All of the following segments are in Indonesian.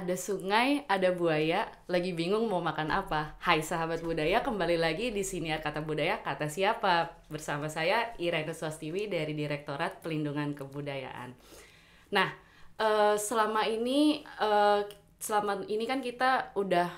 Ada sungai, ada buaya, lagi bingung mau makan apa? Hai sahabat budaya, kembali lagi di Siniar Kata Budaya, kata siapa? Bersama saya Irene Swastiwi dari Direktorat Pelindungan Kebudayaan. Nah, selama ini kan kita udah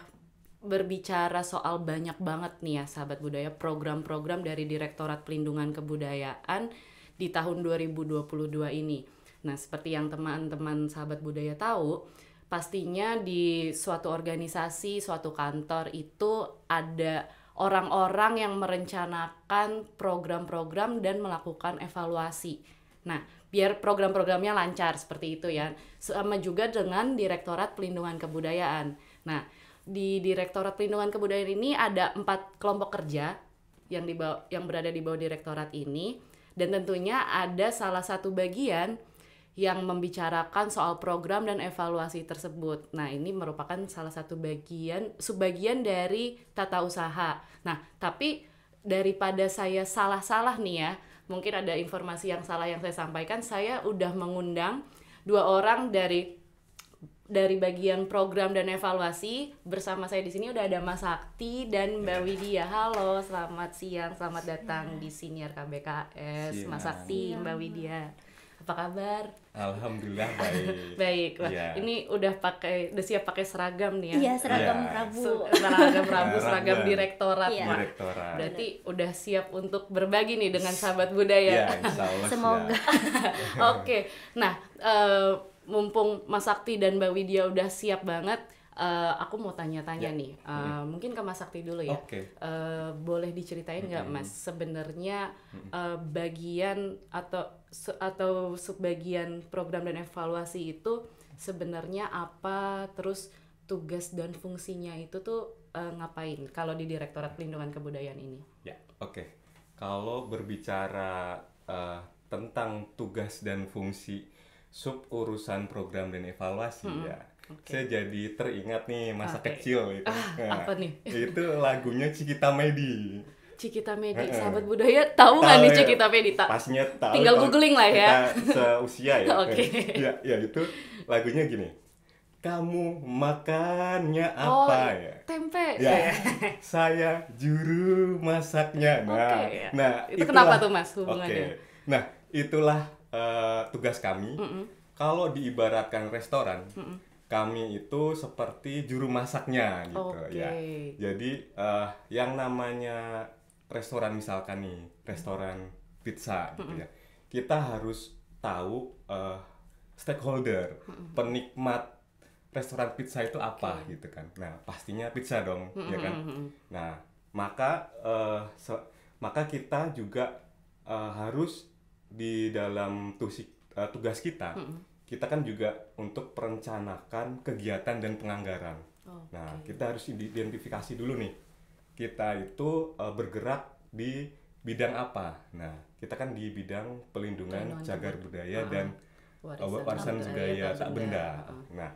berbicara soal banyak banget nih ya sahabat budaya, program-program dari Direktorat Pelindungan Kebudayaan di tahun 2022 ini. Nah, seperti yang teman-teman sahabat budaya tahu, pastinya di suatu organisasi, suatu kantor itu ada orang-orang yang merencanakan program-program dan melakukan evaluasi. Nah, biar program-programnya lancar seperti itu ya. Sama juga dengan Direktorat Pelindungan Kebudayaan. Nah, di Direktorat Pelindungan Kebudayaan ini ada 4 kelompok kerja yang berada di bawah direktorat ini, dan tentunya ada salah satu bagian yang membicarakan soal program dan evaluasi tersebut. Nah, ini merupakan salah satu subbagian dari tata usaha. Nah, tapi daripada saya salah-salah nih ya, mungkin ada informasi yang salah yang saya sampaikan, saya udah mengundang 2 orang dari bagian program dan evaluasi. Bersama saya di sini udah ada Mas Sakti dan Mbak Widya. Halo, selamat siang, selamat datang di Siniar KBKS. Mas Sakti, Mbak Widya. Apa kabar? Alhamdulillah baik. Baik. Wah, ini udah siap pakai seragam nih ya. Iya, seragam Prabu. Seragam direktorat. Iya. Direktorat. Berarti udah siap untuk berbagi nih dengan sahabat budaya. Ya, insyaallah. Semoga. Oke. Nah, mumpung Mas Sakti dan Mbak Widya udah siap banget, aku mau tanya-tanya nih. Mungkin ke Mas Sakti dulu ya. Oke. Boleh diceritain nggak Mas, sebenarnya bagian atau subbagian program dan evaluasi itu sebenarnya apa, terus tugas dan fungsinya itu tuh ngapain kalau di Direktorat Pelindungan Kebudayaan ini? Ya, oke. Kalau berbicara tentang tugas dan fungsi sub urusan program dan evaluasi ya. Saya jadi teringat nih masa kecil itu. Apa nih? Itu lagunya Cikita Medi. Cikita Medi, sahabat budaya tahu nggak nih ya. Cikita Medi? Pastinya tahu. Tinggal googling lah ya. Kita seusia ya. Oke. Ya itu lagunya gini. Kamu makannya apa ya? Tempe. Ya, saya juru masaknya. Nah, itu kenapa tuh Mas hubungannya? Nah, itulah tugas kami. Kalau diibaratkan restoran, kami itu seperti juru masaknya gitu ya. Jadi yang namanya restoran, misalkan nih restoran pizza gitu ya, kita harus tahu stakeholder, penikmat restoran pizza itu apa gitu kan. Nah, pastinya pizza dong, ya kan. Nah, maka kita juga harus di dalam tugas kita, kita kan juga untuk perencanakan kegiatan dan penganggaran. Nah, kita harus identifikasi dulu nih, kita itu bergerak di bidang apa. Nah, kita kan di bidang pelindungan cagar budaya dan warisan budaya tak benda. Nah,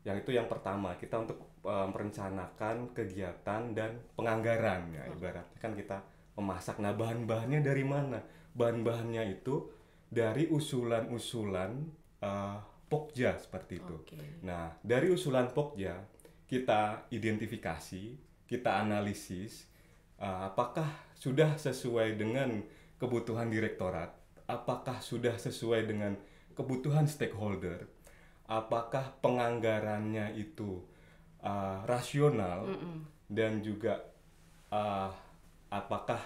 yang itu yang pertama, kita untuk merencanakan kegiatan dan penganggaran ya. Ibaratnya kan kita memasak. Nah, bahan-bahannya dari mana? Bahan-bahannya itu dari usulan-usulan Pokja seperti itu. Nah, dari usulan Pokja kita identifikasi, kita analisis apakah sudah sesuai dengan kebutuhan direktorat, apakah sudah sesuai dengan kebutuhan stakeholder, apakah penganggarannya itu rasional, dan juga apakah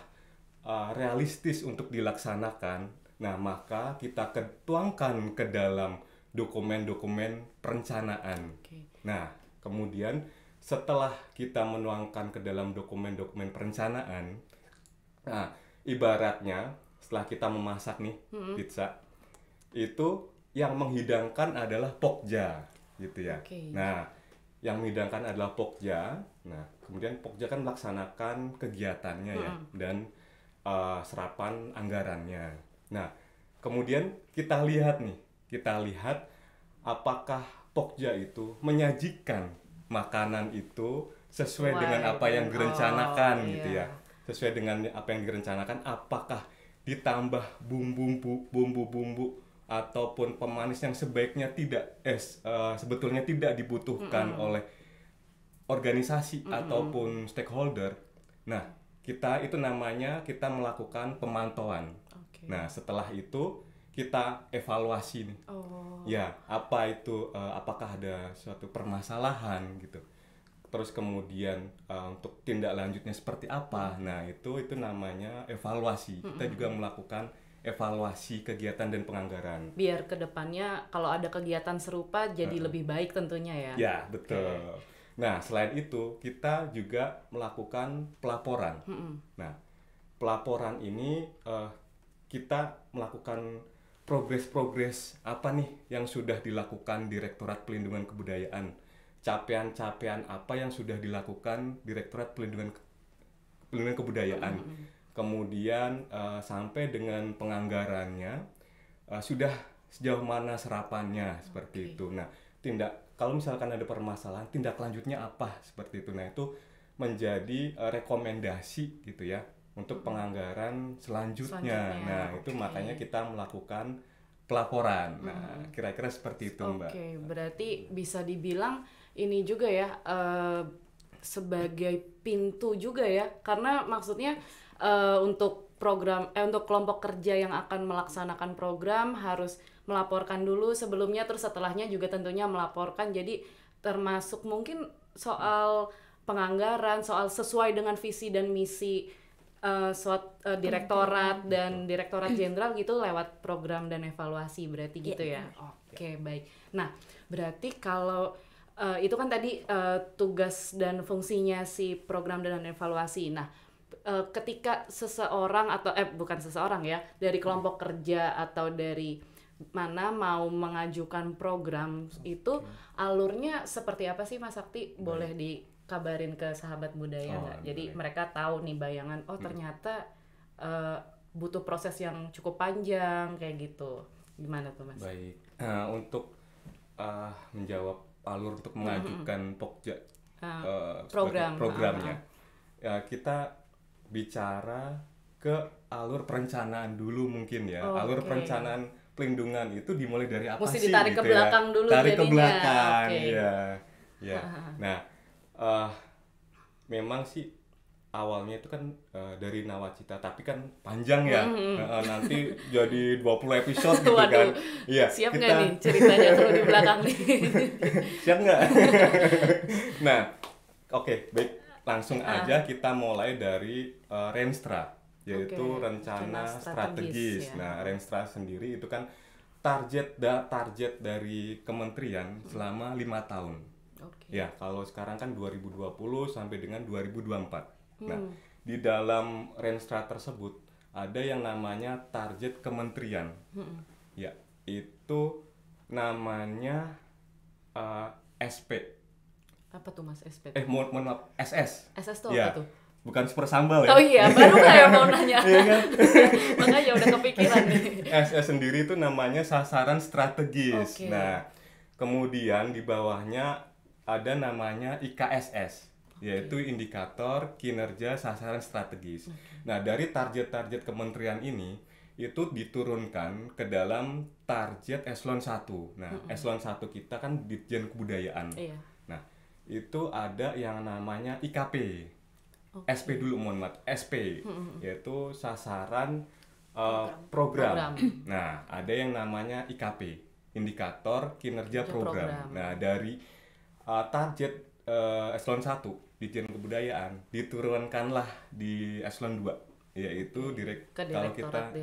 realistis untuk dilaksanakan. Nah, maka kita tuangkan ke dalam dokumen-dokumen perencanaan. Nah, kemudian setelah kita menuangkan ke dalam dokumen-dokumen perencanaan, nah, ibaratnya setelah kita memasak nih pizza, itu yang menghidangkan adalah Pokja gitu ya. Nah, yang menghidangkan adalah Pokja. Nah, kemudian Pokja kan melaksanakan kegiatannya ya, dan serapan anggarannya. Nah, kemudian kita lihat apakah Pokja itu menyajikan makanan itu sesuai dengan apa yang direncanakan gitu ya. Sesuai dengan apa yang direncanakan, apakah ditambah bumbu-bumbu ataupun pemanis yang sebaiknya sebetulnya tidak dibutuhkan oleh organisasi ataupun stakeholder. Nah, kita melakukan pemantauan. Okay. Nah, setelah itu kita evaluasi nih. Ya, apakah ada suatu permasalahan gitu. Terus kemudian untuk tindak lanjutnya seperti apa. Nah, itu namanya evaluasi. Kita juga melakukan evaluasi kegiatan dan penganggaran. Biar kedepannya kalau ada kegiatan serupa jadi lebih baik tentunya ya. Ya, betul. Okay. Nah, selain itu kita juga melakukan pelaporan. Nah, pelaporan ini kita melakukan progres apa nih yang sudah dilakukan Direktorat Pelindungan Kebudayaan, capaian-capaian apa yang sudah dilakukan Direktorat Pelindungan Kebudayaan, kemudian sampai dengan penganggarannya sudah sejauh mana serapannya seperti itu. Nah, kalau misalkan ada permasalahan, tindak lanjutnya apa seperti itu. Nah, itu menjadi rekomendasi gitu ya untuk penganggaran selanjutnya. Nah, itu makanya kita melakukan pelaporan. Nah, kira-kira seperti itu, Mbak. Oke, berarti bisa dibilang ini juga ya sebagai pintu juga ya, karena maksudnya untuk kelompok kerja yang akan melaksanakan program harus melaporkan dulu sebelumnya, terus setelahnya juga tentunya melaporkan. Jadi termasuk mungkin soal penganggaran, soal sesuai dengan visi dan misi direktorat dan direktorat jenderal gitu lewat program dan evaluasi berarti gitu ya. Oke, baik. Nah, berarti kalau itu kan tadi tugas dan fungsinya si program dan evaluasi. Nah, ketika seseorang atau bukan seseorang ya, dari kelompok kerja atau dari mana mau mengajukan program itu alurnya seperti apa sih Mas Sakti? Boleh dikabarin ke sahabat budaya nggak? Jadi mereka tahu nih bayangan, ternyata butuh proses yang cukup panjang kayak gitu. Gimana tuh Mas? Baik, untuk menjawab alur untuk mengajukan Pokja programnya, ya kita bicara ke alur perencanaan dulu mungkin ya. Alur perencanaan pelindungan itu dimulai dari apa mesti sih? Ditarik gitu ke belakang ya? dulu Tarik jadinya. ke belakang, ya. Nah, memang sih awalnya itu kan dari Nawacita, tapi kan panjang ya. Nanti jadi 20 episode gitu kan. Iya. Siap nggak nih ceritanya terus di belakang nih? Siap nggak? Nah, oke, baik. Langsung aja kita mulai dari Renstra, yaitu rencana strategis. Ya. Nah, Renstra sendiri itu kan target dari kementerian selama 5 tahun. Ya, kalau sekarang kan 2020 sampai dengan 2024. Nah, di dalam Renstra tersebut ada yang namanya target kementerian. Ya, itu namanya SP. Apa tuh Mas SP? Mohon maaf, SS. SS tuh ya. apa tuh? Bukan super sambal ya? Oh iya, baru kayak mau nanya. Makanya udah kepikiran nih. SS sendiri itu namanya sasaran strategis. Nah, kemudian di bawahnya ada namanya IKSS, yaitu indikator kinerja sasaran strategis. Nah, dari target-target kementerian ini itu diturunkan ke dalam target eselon 1. Nah, eselon 1 kita kan Ditjen Kebudayaan. Nah, itu ada yang namanya IKP. SP dulu, mohon maaf, SP, yaitu sasaran program. Nah, ada yang namanya IKP, indikator kinerja program. Nah, dari target eselon 1 Ditjen Kebudayaan diturunkanlah di eselon 2, yaitu kalau kita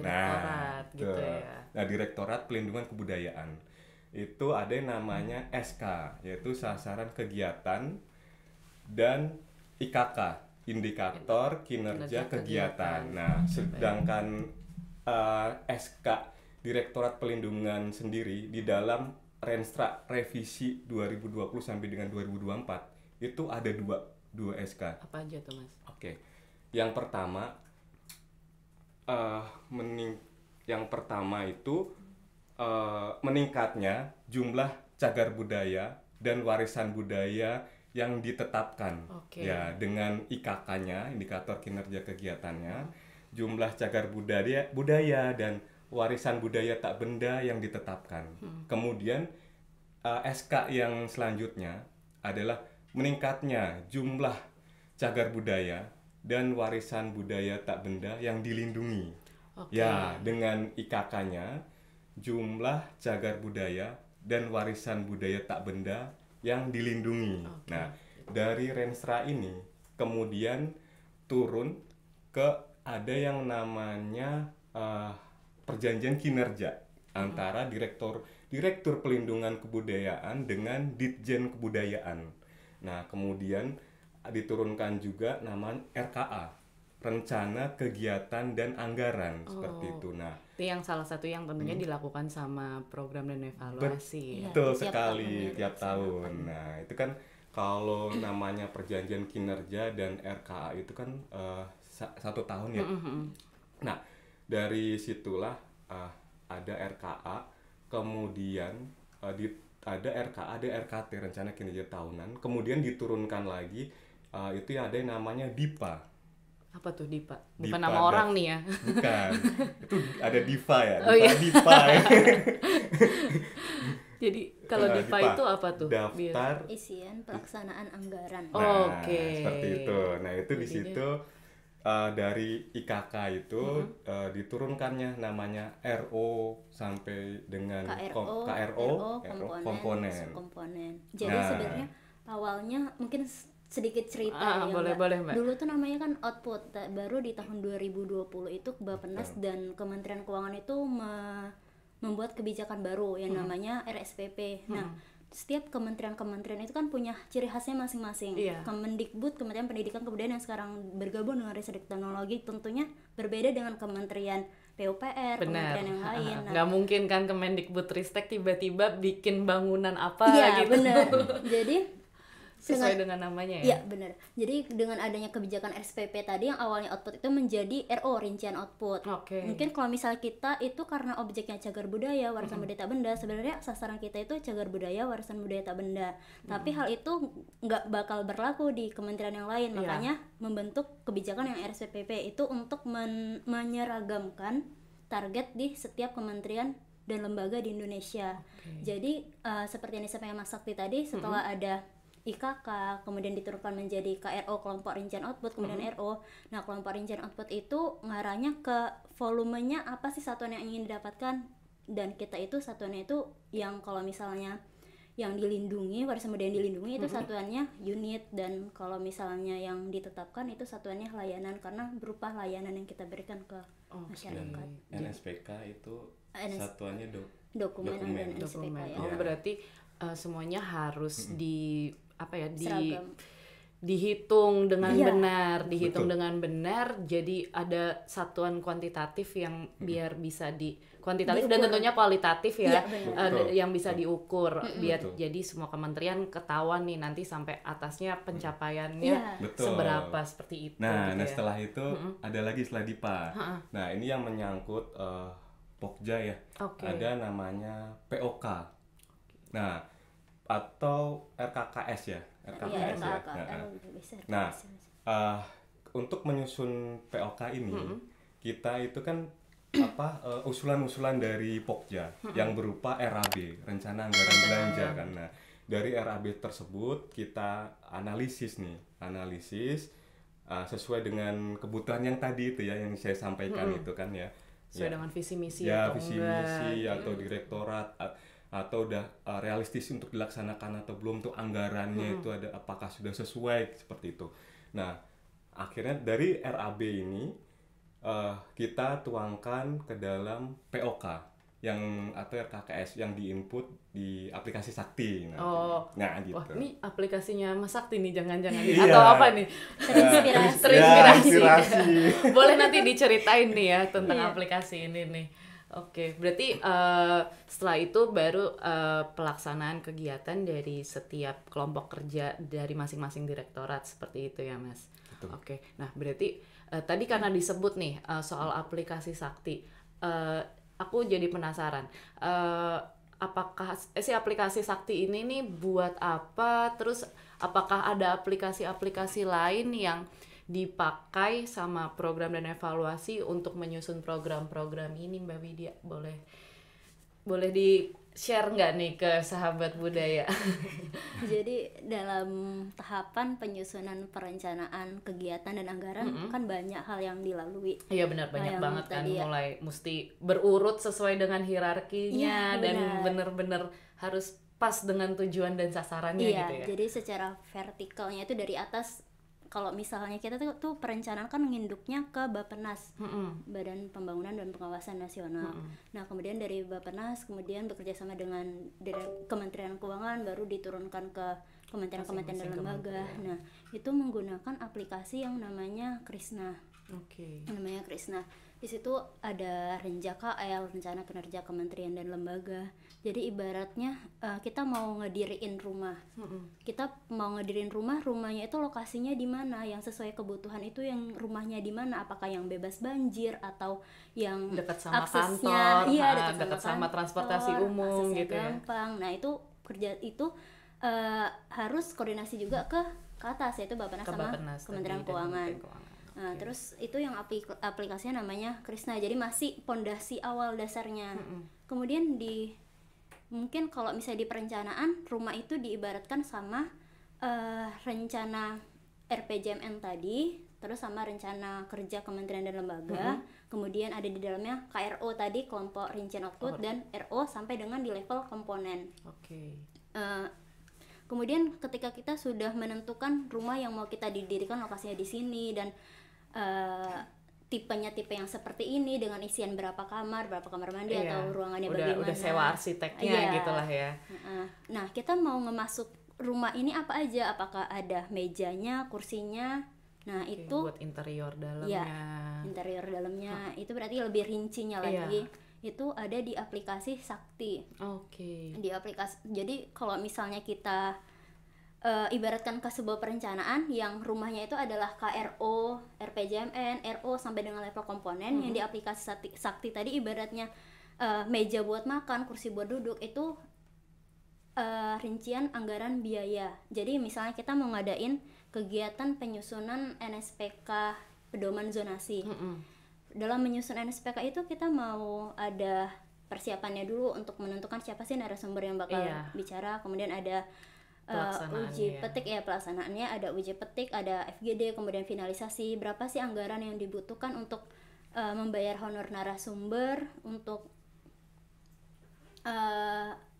gitu ya. Nah, Direktorat Pelindungan Kebudayaan. Itu ada yang namanya SK, yaitu sasaran kegiatan, dan IKK, indikator kinerja kegiatan. Nah, sedangkan SK Direktorat Pelindungan sendiri di dalam Renstra revisi 2020 sampai dengan 2024 itu ada dua SK. Apa aja tuh Mas? Oke. Yang pertama itu meningkatnya jumlah cagar budaya dan warisan budaya yang ditetapkan. Ya, dengan IKK-nya, indikator kinerja kegiatannya, jumlah cagar budaya dan warisan budaya tak benda yang ditetapkan. Kemudian SK yang selanjutnya adalah meningkatnya jumlah cagar budaya dan warisan budaya tak benda yang dilindungi. Ya, dengan IKK-nya jumlah cagar budaya dan warisan budaya tak benda yang dilindungi. Nah, dari Renstra ini kemudian turun ke ada yang namanya perjanjian kinerja antara Direktur Pelindungan Kebudayaan dengan Ditjen Kebudayaan. Nah, kemudian diturunkan juga nama RKA, Rencana Kegiatan dan Anggaran, seperti itu. Nah, itu yang salah satu yang tentunya dilakukan sama program dan evaluasi. Betul sekali, tiap tahun. Nah, itu kan kalau namanya perjanjian kinerja dan RKA itu kan 1 tahun ya. Nah, dari situlah ada RKA, kemudian ada RKA, ada RKT, Rencana Kinerja Tahunan, kemudian diturunkan lagi itu ada yang namanya DIPA. Apa tuh DIPA? Bukan DIPA nama orang nih ya? Bukan, itu ada DIPA ya, DIPA ya. Jadi kalau DIPA itu apa tuh? Daftar Isian Pelaksanaan Anggaran. Nah, seperti itu. Nah, itu di situ dari IKK itu diturunkannya namanya RO sampai dengan KRO, komponen. Jadi sebenarnya awalnya mungkin sedikit cerita boleh, Mbak. Dulu tuh namanya kan output, baru di tahun 2020 itu Bappenas dan Kementerian Keuangan itu membuat kebijakan baru yang namanya RSPP. Nah, setiap kementerian itu kan punya ciri khasnya masing-masing. Kemendikbud, Kementerian Pendidikan Kebudayaan yang sekarang bergabung dengan Ristek Teknologi tentunya berbeda dengan Kementerian PUPR, kementerian yang lain. Nggak mungkin kan Kemendikbud Ristek tiba-tiba bikin bangunan apa gitu. Benar. Jadi sesuai dengan namanya ya? Iya, benar. Jadi dengan adanya kebijakan RSPP tadi yang awalnya output itu menjadi RO, rincian output. Mungkin kalau misalnya kita itu karena objeknya cagar budaya, warisan budaya tak benda, sebenarnya sasaran kita itu cagar budaya, warisan budaya tak benda. Tapi hal itu nggak bakal berlaku di kementerian yang lain. Makanya membentuk kebijakan yang RSPP itu untuk menyeragamkan target di setiap kementerian dan lembaga di Indonesia. Jadi seperti yang disampaikan Mas Sakti tadi, setelah ada IKK, kemudian diturunkan menjadi KRO, kelompok rincian output, kemudian RO. Nah, kelompok rincian output itu ngarahnya ke volumenya apa sih satuan yang ingin didapatkan, dan kita itu satuannya itu yang kalau misalnya yang dilindungi, warisan budaya yang dilindungi itu satuannya unit, dan kalau misalnya yang ditetapkan itu satuannya layanan, karena berupa layanan yang kita berikan ke masyarakat. NSPK itu satuannya dokumen dan NSPK ya. Berarti semuanya harus dihitung dengan benar, jadi ada satuan kuantitatif yang biar bisa kuantitatif dan tentunya kualitatif ya, yang bisa diukur biar jadi semua kementerian ketahuan nih nanti sampai atasnya pencapaiannya seberapa, seperti itu. Nah, setelah itu ada lagi setelah DIPA. Nah, ini yang menyangkut Pokja ya. Ada namanya POK. Nah, atau RKKS ya, RKKS ya. Nah, untuk menyusun POK ini kita itu kan usulan-usulan dari Pokja yang berupa RAB, Rencana Anggaran Belanja kan. Nah, dari RAB tersebut kita analisis sesuai dengan kebutuhan yang tadi itu ya yang saya sampaikan itu kan ya. Sesuai dengan visi misi atau direktorat atau udah realistis untuk dilaksanakan atau belum tuh anggarannya itu ada apakah sudah sesuai seperti itu. Nah, akhirnya dari RAB ini kita tuangkan ke dalam POK atau RKKS yang diinput di aplikasi Sakti. Nah, gitu. Wah, ini aplikasinya Mas Sakti nih jangan-jangan atau apa nih? Terinspirasi. Boleh nanti diceritain nih ya tentang aplikasi ini nih. Oke, berarti setelah itu baru pelaksanaan kegiatan dari setiap kelompok kerja dari masing-masing direktorat seperti itu ya, Mas. Betul. Oke, nah berarti tadi karena disebut nih soal aplikasi Sakti, aku jadi penasaran. Apakah aplikasi Sakti ini nih buat apa? Terus apakah ada aplikasi-aplikasi lain yang dipakai sama program dan evaluasi untuk menyusun program-program ini, Mbak Widya? Boleh di-share nggak nih ke sahabat budaya? Jadi dalam tahapan penyusunan perencanaan kegiatan dan anggaran kan banyak hal yang dilalui. Iya benar, banyak banget kan, mulai mesti berurut sesuai dengan hierarkinya dan benar-benar harus pas dengan tujuan dan sasarannya gitu ya. Jadi secara vertikalnya itu dari atas. Kalau misalnya kita tuh perencanaan kan nginduknya ke Bappenas, Badan Pembangunan dan Pengawasan Nasional. Nah kemudian dari Bappenas kemudian bekerja sama dengan Kementerian Keuangan, baru diturunkan ke kementerian-kementerian dan lembaga. Nah itu menggunakan aplikasi yang namanya Krisna. Namanya Krisna. Di situ ada Renja KL, rencana kinerja kementerian dan lembaga. Jadi ibaratnya kita mau ngediriin rumah. Kita mau ngediriin rumahnya itu lokasinya di mana, yang sesuai kebutuhan itu yang rumahnya di mana, apakah yang bebas banjir atau yang dekat sama aksesnya kantor, dekat sama transportasi umum gitu gampang. Nah, itu kerja itu harus koordinasi juga ke atas, yaitu Bappenas sama Kementerian Keuangan. Nah, terus itu yang aplikasinya namanya Krisna. Jadi masih pondasi awal dasarnya. Kemudian mungkin kalau misalnya di perencanaan, rumah itu diibaratkan sama rencana RPJMN tadi, terus sama rencana kerja kementerian dan lembaga. Kemudian ada di dalamnya KRO tadi, kelompok rincian output, dan RO sampai dengan di level komponen. Kemudian ketika kita sudah menentukan rumah yang mau kita didirikan, lokasinya di sini, dan tipenya tipe yang seperti ini dengan isian berapa kamar mandi atau ruangannya bagaimana. Udah sewa arsiteknya gitulah ya. Nah, kita mau ngemasuk rumah ini apa aja? Apakah ada mejanya, kursinya? Nah, itu buat interior dalamnya. Interior dalamnya itu berarti lebih rincinya lagi. Itu ada di aplikasi Sakti. Di aplikasi. Jadi kalau misalnya kita ibaratkan ke sebuah perencanaan yang rumahnya itu adalah KRO, RPJMN, RO sampai dengan level komponen, yang di aplikasi Sakti tadi ibaratnya meja buat makan, kursi buat duduk, itu rincian anggaran biaya. Jadi misalnya kita mau ngadain kegiatan penyusunan NSPK pedoman zonasi. Dalam menyusun NSPK itu kita mau ada persiapannya dulu untuk menentukan siapa sih narasumber yang bakal bicara, kemudian ada uji petik pelaksanaannya, ada uji petik, ada FGD, kemudian finalisasi, berapa sih anggaran yang dibutuhkan untuk membayar honor narasumber, untuk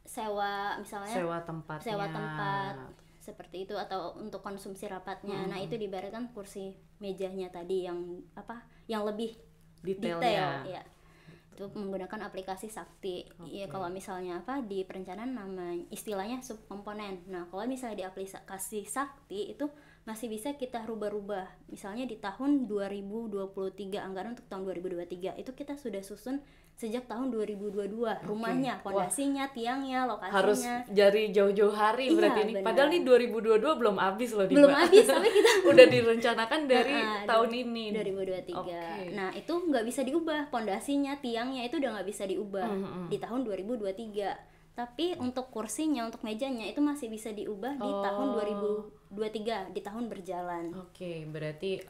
sewa tempat seperti itu, atau untuk konsumsi rapatnya. Nah itu diibaratkan kursi mejanya tadi yang lebih detail ya. Itu menggunakan aplikasi Sakti. Iya, kalau misalnya di perencanaan istilahnya subkomponen. Nah, kalau misalnya di aplikasi Sakti itu masih bisa kita rubah-rubah. Misalnya di tahun 2023, anggaran untuk tahun 2023 itu kita sudah susun sejak tahun 2022, rumahnya, pondasinya, tiangnya, lokasinya. Harus dari jauh-jauh hari berarti ini. Padahal nih 2022 belum habis loh, belum habis, tapi kita udah direncanakan dari tahun ini 2023. Nah, itu nggak bisa diubah, pondasinya, tiangnya itu udah nggak bisa diubah di tahun 2023. Tapi untuk kursinya, untuk mejanya itu masih bisa diubah di tahun 2023, di tahun berjalan. Berarti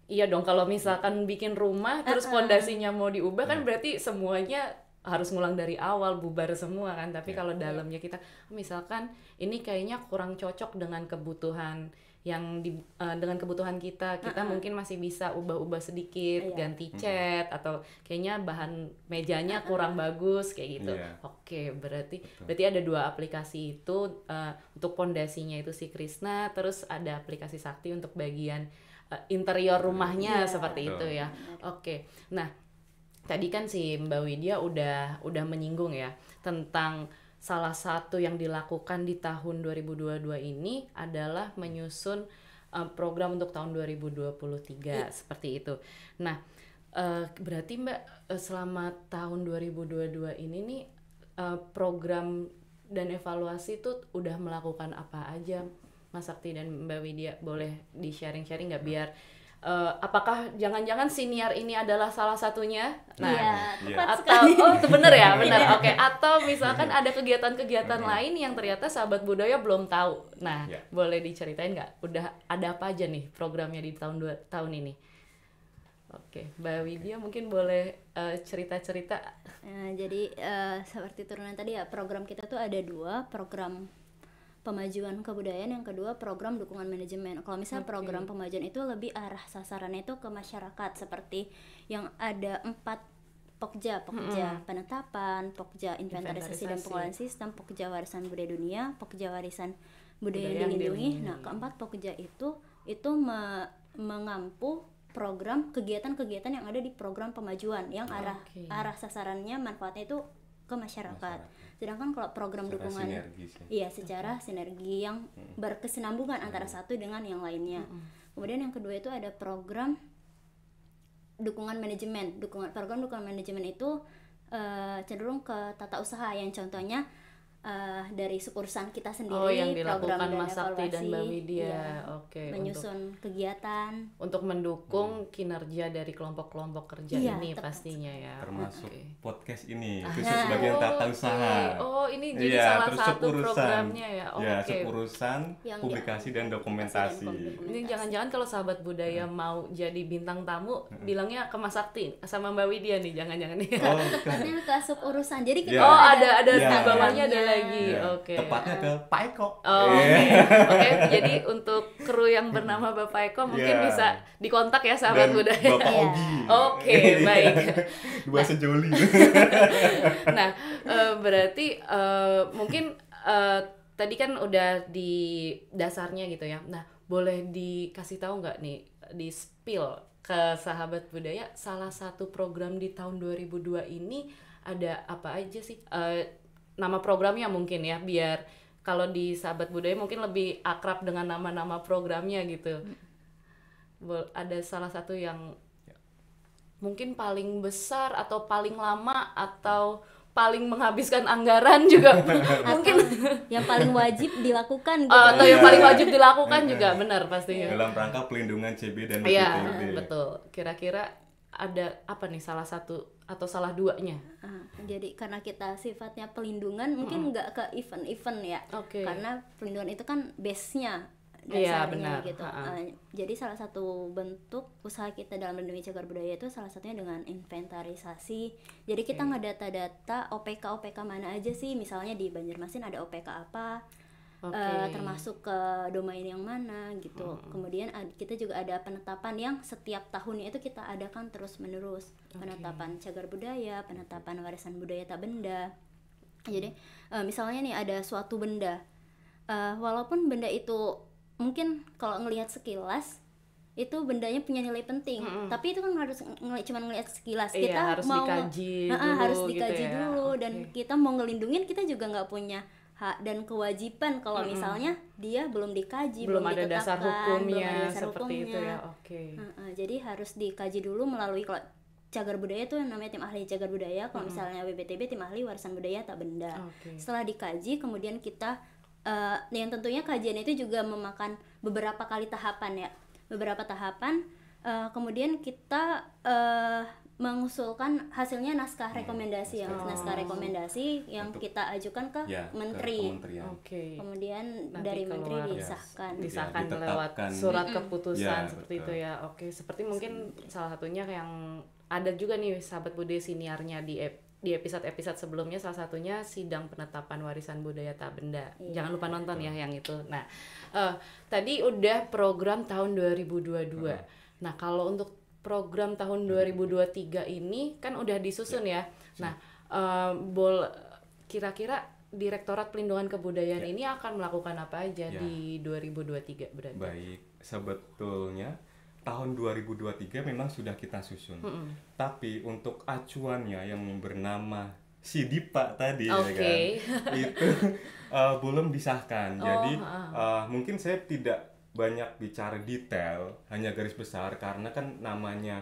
iya dong, kalau misalkan bikin rumah terus pondasinya mau diubah kan berarti semuanya harus ngulang dari awal, bubar semua kan. Tapi kalau dalamnya kita misalkan ini kayaknya kurang cocok dengan kebutuhan yang dengan kebutuhan kita mungkin masih bisa ubah-ubah sedikit, ganti cat, atau kayaknya bahan mejanya kurang bagus kayak gitu. Berarti ada 2 aplikasi itu, untuk pondasinya itu si Krisna, terus ada aplikasi Sakti untuk bagian interior rumahnya seperti itu ya. Nah tadi kan si Mbak Widya udah menyinggung ya tentang salah satu yang dilakukan di tahun 2022 ini adalah menyusun program untuk tahun 2023 seperti itu. Nah berarti Mbak selama tahun 2022 ini nih program dan evaluasi itu udah melakukan apa aja? Mas Sakti dan Mbak Widya, boleh di sharing-sharing nggak biar apakah jangan-jangan siniar ini adalah salah satunya? Nah, tepat atau sekali. itu bener ya, bener. Oke. Atau misalkan ada kegiatan-kegiatan lain yang ternyata sahabat budaya belum tahu. Nah, boleh diceritain nggak? Udah ada apa aja nih programnya di tahun ini? Oke, Mbak Widya mungkin boleh cerita-cerita. Jadi seperti turunan tadi ya, program kita tuh ada 2, program pemajuan kebudayaan, yang kedua program dukungan manajemen. Kalau misalnya program pemajuan itu lebih arah sasarannya itu ke masyarakat, seperti yang ada 4 Pokja, penetapan, Pokja inventarisasi dan pengelolaan sistem, Pokja warisan budaya dunia, Pokja warisan budaya dilindungi. Nah, keempat Pokja itu mengampu program kegiatan-kegiatan yang ada di program pemajuan yang arah sasarannya manfaatnya itu ke masyarakat. Sedangkan kalau program dukungan secara sinergi yang berkesinambungan antara satu dengan yang lainnya. Kemudian yang kedua itu ada program dukungan manajemen. Program dukungan manajemen itu cenderung ke tata usaha, yang contohnya dari sukurusan kita sendiri, yang program dilakukan dan Mas Sakti dan Mbak Widya, menyusun kegiatan untuk mendukung kinerja dari kelompok-kelompok kerja ini pastinya ya, termasuk podcast ini khusus bagian tata usaha. Ini jadi salah satu programnya ya. Sukurusan publikasi dan dokumentasi. Ini jangan-jangan kalau sahabat budaya mau jadi bintang tamu bilangnya ke Mas Sakti sama Mbak Widya nih, jangan-jangan nih. Tepatnya ke sukurusan. Jadi kita ada di bawahnya ada lagi. Tepatnya ke Pak Eko. Oke. Jadi untuk kru yang bernama Bapak Eko mungkin bisa dikontak ya sahabat budaya. Bapak Ogi. Oke, baik. Dua sejoli. Nah, berarti mungkin tadi kan udah di dasarnya gitu ya. Nah, boleh dikasih tahu nggak nih, di spill ke sahabat budaya salah satu program di tahun 2002 ini ada apa aja sih? Nama programnya mungkin ya, biar kalau di sahabat budaya mungkin lebih akrab dengan nama-nama programnya gitu. Ada salah satu yang mungkin paling besar atau paling lama atau paling menghabiskan anggaran juga mungkin yang paling wajib dilakukan gitu. Atau yang paling wajib dilakukan juga, benar pastinya. Dalam rangka pelindungan CB dan BPTB. Iya, betul. Kira-kira ada apa nih salah satu atau salah duanya? Jadi karena kita sifatnya pelindungan, mungkin nggak ke event-event ya. Karena pelindungan itu kan base-nya, dasarnya gitu. Jadi salah satu bentuk usaha kita dalam melindungi cagar budaya itu salah satunya dengan inventarisasi. Jadi kita ngedata-data OPK mana aja sih, misalnya di Banjarmasin ada OPK apa, termasuk ke domain yang mana gitu. Kemudian kita juga ada penetapan yang setiap tahunnya itu kita adakan terus menerus, penetapan cagar budaya, penetapan warisan budaya tak benda. Jadi misalnya nih ada suatu benda, walaupun benda itu mungkin kalau ngelihat sekilas itu bendanya punya nilai penting, tapi itu kan harus cuma ngelihat sekilas. Kita harus mau dikaji dulu, harus dikaji gitu ya. dulu. Dan kita mau ngelindungin, kita juga nggak punya hak dan kewajiban kalau misalnya dia belum dikaji, belum ada dasar hukumnya, belum ada dasar seperti hukumnya. itu ya. Jadi harus dikaji dulu melalui, kalau cagar budaya itu namanya tim ahli cagar budaya, kalau misalnya WBTB tim ahli warisan budaya tak benda. Setelah dikaji, kemudian kita yang tentunya kajian itu juga memakan beberapa kali tahapan ya, kemudian kita mengusulkan hasilnya naskah rekomendasi yang kita ajukan ke menteri. Kemudian dari menteri disahkan lewat surat keputusan seperti itu ya. Seperti mungkin salah satunya yang ada juga nih sahabat budaya siniarnya di episode sebelumnya, salah satunya sidang penetapan warisan budaya tak benda. Jangan lupa nonton ya yang itu. Nah, tadi udah program tahun 2022. Nah, kalau untuk program tahun 2023 ini kan udah disusun ya. Nah, kira-kira Direktorat Pelindungan Kebudayaan ini akan melakukan apa aja di 2023 berarti? Baik, sebetulnya tahun 2023 memang sudah kita susun. Tapi untuk acuannya yang bernama Sidipa tadi ya kan, itu belum disahkan. Jadi mungkin saya tidak banyak bicara detail, hanya garis besar, karena kan namanya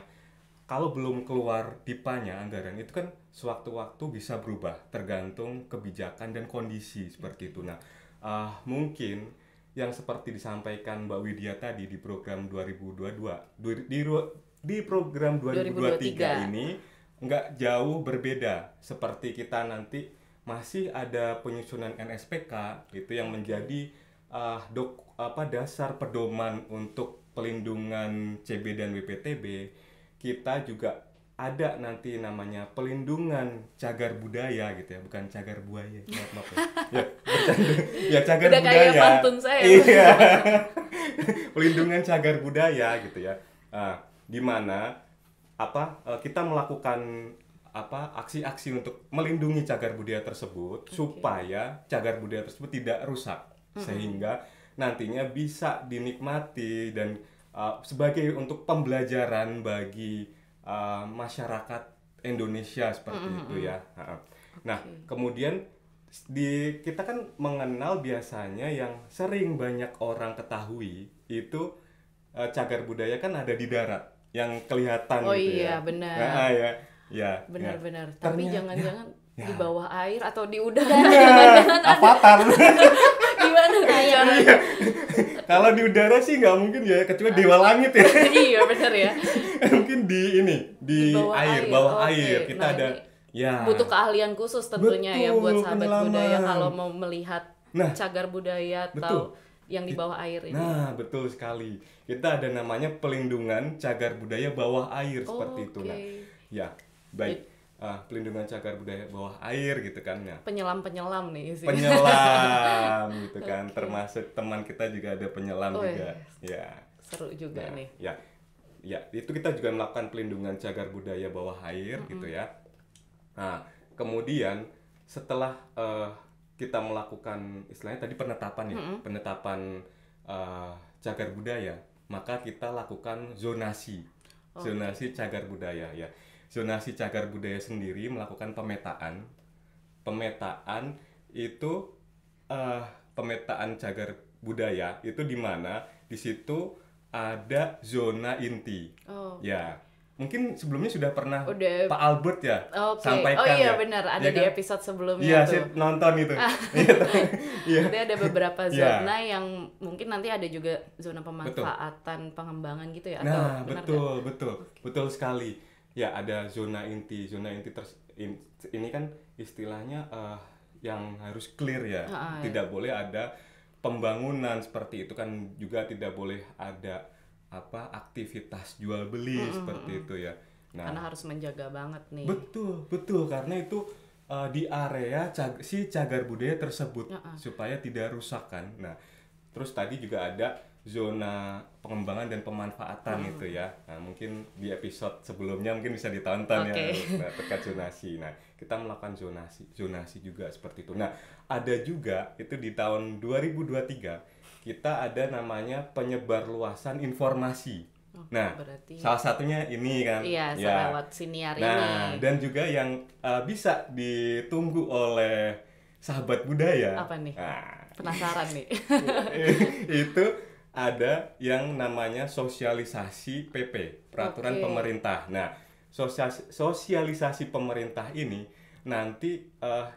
kalau belum keluar dipanya anggaran itu kan sewaktu-waktu bisa berubah tergantung kebijakan dan kondisi seperti itu. Nah, mungkin yang seperti disampaikan Mbak Widya tadi di program 2022 di program 2023 ini nggak jauh berbeda, seperti kita nanti masih ada penyusunan NSPK itu yang menjadi dasar pedoman untuk pelindungan CB dan WPTB. Kita juga ada nanti namanya pelindungan cagar budaya gitu ya, bukan cagar buaya, maaf ya. Ya cagar udah budaya. Kayak pantun saya. Iya. Pelindungan cagar budaya gitu ya. Di mana kita melakukan aksi-aksi untuk melindungi cagar budaya tersebut supaya cagar budaya tersebut tidak rusak, sehingga nantinya bisa dinikmati dan sebagai untuk pembelajaran bagi masyarakat Indonesia seperti itu ya. Nah, kemudian kita kan mengenal biasanya yang sering banyak orang ketahui itu cagar budaya kan ada di darat yang kelihatan gitu ya. Oh iya, benar. Ya. Benar-benar. Tapi jangan-jangan di bawah air atau di udara. Avatar. Gimana caranya? Kalau di udara sih nggak mungkin ya, kecuali dewa langit ya. Iya benar ya. Mungkin di bawah air. Kita ada butuh keahlian khusus tentunya. Betul, ya buat sahabat budaya kalau mau melihat cagar budaya atau yang di bawah air ini. Nah, betul sekali. Kita ada namanya pelindungan cagar budaya bawah air seperti itu. Nah, ya, baik. Pelindungan cagar budaya bawah air gitu kan ya. Penyelam nih sih. Penyelam gitu kan. Termasuk teman kita juga ada penyelam juga. Ya. Seru juga nih. Ya, itu kita juga melakukan pelindungan cagar budaya bawah air gitu ya. Nah, kemudian setelah kita melakukan istilahnya tadi penetapan ya, penetapan cagar budaya, maka kita lakukan zonasi. Zonasi cagar budaya ya. Zonasi cagar budaya sendiri melakukan pemetaan. Pemetaan itu pemetaan cagar budaya itu di mana di situ ada zona inti. Ya. Mungkin sebelumnya sudah pernah Pak Albert ya sampaikan. Oh iya benar, ada di episode sebelumnya iya, tuh. Iya, saya nonton itu. Jadi ada beberapa zona yang mungkin nanti ada juga zona pemanfaatan, pengembangan gitu ya. Nah, betul sekali. Ya, ada zona inti. Zona inti ini kan istilahnya yang harus clear ya. Tidak boleh ada pembangunan seperti itu kan, juga tidak boleh ada aktivitas jual beli seperti itu ya. Nah, karena harus menjaga banget nih. Betul karena itu di area si cagar budaya tersebut supaya tidak rusak kan. Nah, terus tadi juga ada zona pengembangan dan pemanfaatan itu ya. Nah, mungkin di episode sebelumnya mungkin bisa ditonton ya terkait zonasi. Nah, kita melakukan zonasi juga seperti itu. Nah, ada juga itu di tahun 2023 kita ada namanya penyebarluasan informasi. Nah, berarti salah satunya ini kan. Iya, lewat siniar ini. Nah, dan juga yang bisa ditunggu oleh sahabat budaya. Apa nih? Penasaran nih. Itu ada yang namanya sosialisasi PP, peraturan pemerintah. Nah, sosialisasi pemerintah ini nanti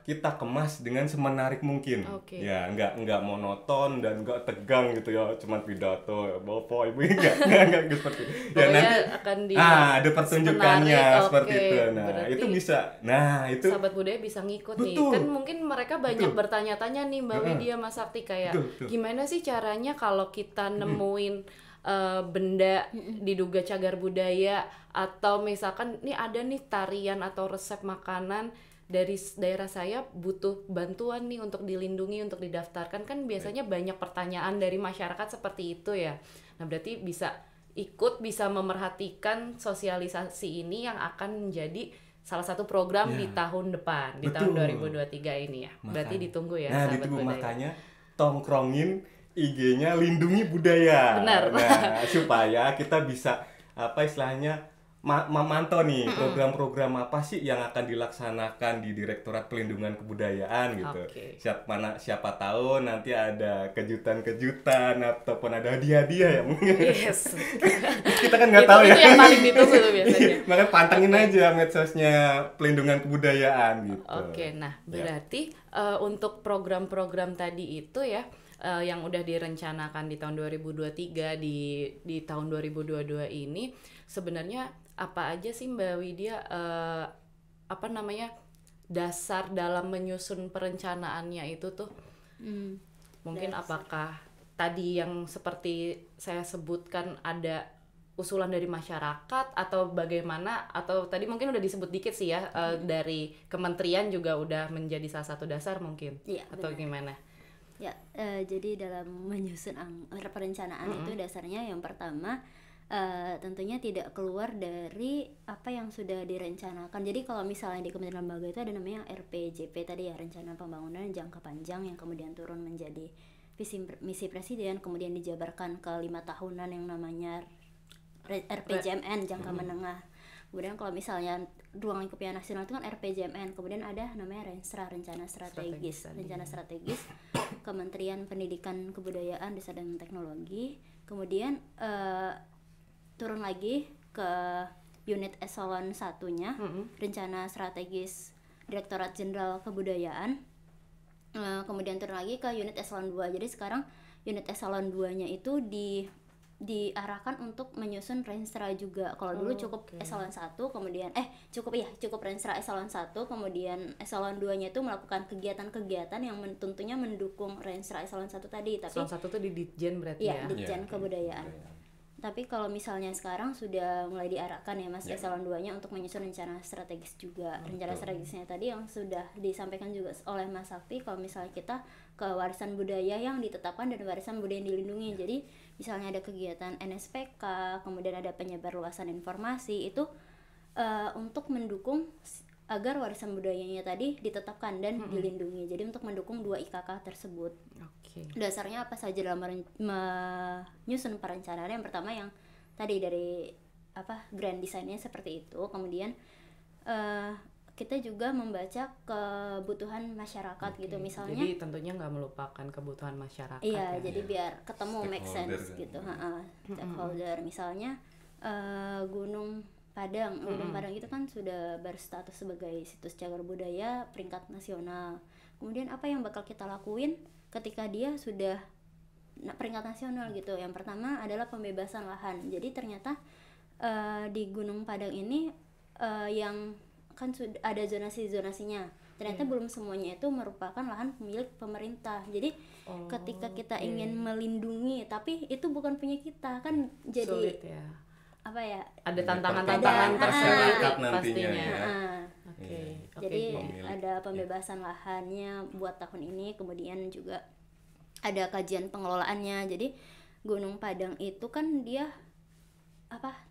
kita kemas dengan semenarik mungkin. Ya, nggak monoton dan nggak tegang gitu ya, cuma pidato bapak ibu nggak seperti itu. Ya nanti akan ada pertunjukannya seperti itu. Nah, itu bisa. Nah, itu sahabat budaya bisa ngikut nih. Kan mungkin mereka banyak bertanya-tanya nih Mbak Widya, Mas Sakti, kayak gimana sih caranya kalau kita nemuin benda diduga cagar budaya, atau misalkan nih ada nih tarian atau resep makanan dari daerah saya butuh bantuan nih untuk dilindungi, untuk didaftarkan, kan biasanya banyak pertanyaan dari masyarakat seperti itu ya. Nah, berarti bisa memerhatikan sosialisasi ini yang akan menjadi salah satu program di tahun depan, di tahun 2023 ini ya. Berarti ditunggu ya sahabat budaya. Makanya tongkrongin IG-nya Lindungi Budaya. Benar. Nah, supaya kita bisa istilahnya memantau nih program-program apa sih yang akan dilaksanakan di Direktorat Pelindungan Kebudayaan gitu. Siapa tahu nanti ada kejutan-kejutan ataupun ada hadiah-hadiah ya mungkin. Yes. Kita kan nggak tahu ya. Itu yang paling ditunggu tuh biasanya. Makanya pantengin aja medsosnya Pelindungan Kebudayaan gitu. Nah berarti untuk program-program tadi itu ya, yang udah direncanakan di tahun 2023 di tahun 2022 ini sebenarnya apa aja sih Mbak Widya dasar dalam menyusun perencanaannya itu tuh? Mungkin dasar. Apakah tadi yang seperti saya sebutkan ada usulan dari masyarakat atau bagaimana, atau tadi mungkin udah disebut dikit sih ya dari kementerian juga udah menjadi salah satu dasar mungkin ya, atau benar. Gimana? Ya, jadi dalam menyusun perencanaan itu dasarnya yang pertama tentunya tidak keluar dari apa yang sudah direncanakan. Jadi kalau misalnya di Kementerian Lembaga itu ada namanya RPJP tadi ya, Rencana Pembangunan Jangka Panjang, yang kemudian turun menjadi visi misi presiden, kemudian dijabarkan ke 5 tahunan yang namanya RPJMN jangka menengah. Kemudian kalau misalnya ruang lingkupnya nasional itu kan RPJMN, kemudian ada namanya rencana strategis Kementerian Pendidikan Kebudayaan Desa dan Teknologi. Kemudian turun lagi ke unit eselon 1-nya, rencana strategis Direktorat Jenderal Kebudayaan. Kemudian turun lagi ke unit eselon 2. Jadi sekarang unit eselon 2-nya itu diarahkan untuk menyusun Renstra juga. Kalau dulu cukup eselon 1, kemudian cukup Renstra eselon 1, kemudian eselon 2-nya itu melakukan kegiatan-kegiatan yang tentunya mendukung Renstra eselon 1 tadi. Tapi eselon 1 itu di Ditjen berarti ya? Ditjen Kebudayaan. Tapi kalau misalnya sekarang sudah mulai diarahkan ya Mas, eselon 2-nya untuk menyusun rencana strategis juga. Rencana strategisnya tadi yang sudah disampaikan juga oleh Mas Sakti, kalau misalnya kita ke warisan budaya yang ditetapkan dan warisan budaya yang dilindungi. Jadi misalnya ada kegiatan NSPK, kemudian ada penyebar luasan informasi, itu untuk mendukung agar warisan budayanya tadi ditetapkan dan dilindungi. Jadi untuk mendukung 2 IKK tersebut. Dasarnya apa saja dalam menyusun perencanaan? Yang pertama yang tadi dari grand design-nya seperti itu. Kemudian kita juga membaca kebutuhan masyarakat gitu, misalnya. Jadi tentunya nggak melupakan kebutuhan masyarakat. Iya, jadi biar ketemu make sense gitu. Stakeholder, misalnya Gunung Padang itu kan sudah berstatus sebagai situs cagar budaya peringkat nasional. Kemudian apa yang bakal kita lakuin ketika dia sudah peringkat nasional gitu? Yang pertama adalah pembebasan lahan. Jadi ternyata di Gunung Padang ini yang kan sudah ada zonasinya. Ternyata belum semuanya itu merupakan lahan milik pemerintah. Jadi ketika kita ingin melindungi, tapi itu bukan punya kita, kan jadi sulit ya. Apa ya? Ada tantangan-tantangan masyarakat nantinya pastinya. Jadi ada pembebasan lahannya buat tahun ini, kemudian juga ada kajian pengelolaannya. Jadi Gunung Padang itu kan dia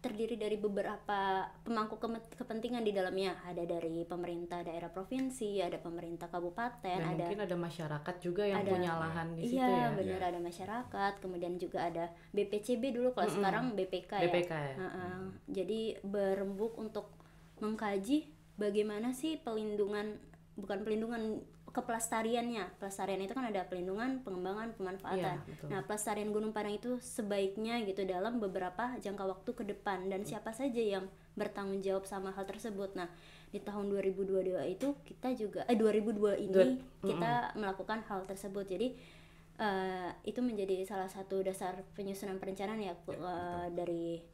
terdiri dari beberapa pemangku kepentingan di dalamnya. Ada dari pemerintah daerah provinsi, ada pemerintah kabupaten, dan mungkin ada masyarakat juga yang punya lahan di situ ya. Iya, benar, ada masyarakat, kemudian juga ada BPCB dulu, kalau sekarang BPK ya. Jadi berembuk untuk mengkaji bagaimana sih kepelestariannya. Pelestarian itu kan ada pelindungan, pengembangan, pemanfaatan. Nah, pelestarian Gunung Padang itu sebaiknya gitu dalam beberapa jangka waktu ke depan, dan siapa saja yang bertanggung jawab sama hal tersebut. Nah, di tahun 2022 itu kita juga 2002 ini kita melakukan hal tersebut. Jadi itu menjadi salah satu dasar penyusunan perencanaan ya, dari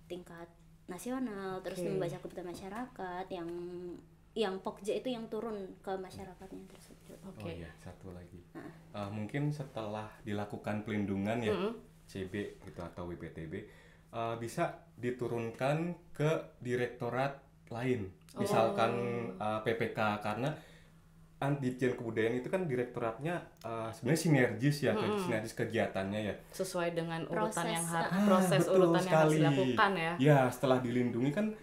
tingkat nasional, terus membaca kebutuhan masyarakat yang Pokja itu yang turun ke masyarakatnya tersebut. Satu lagi. Mungkin setelah dilakukan pelindungan ya, CB gitu atau WPTB, bisa diturunkan ke direktorat lain. Misalkan PPK, karena Ditjen Kebudayaan itu kan direktoratnya sebenarnya sinergis ya, sinergis kegiatannya ya. Sesuai dengan urutan yang proses urutan yang harus dilakukan ya. Ya, setelah dilindungi kan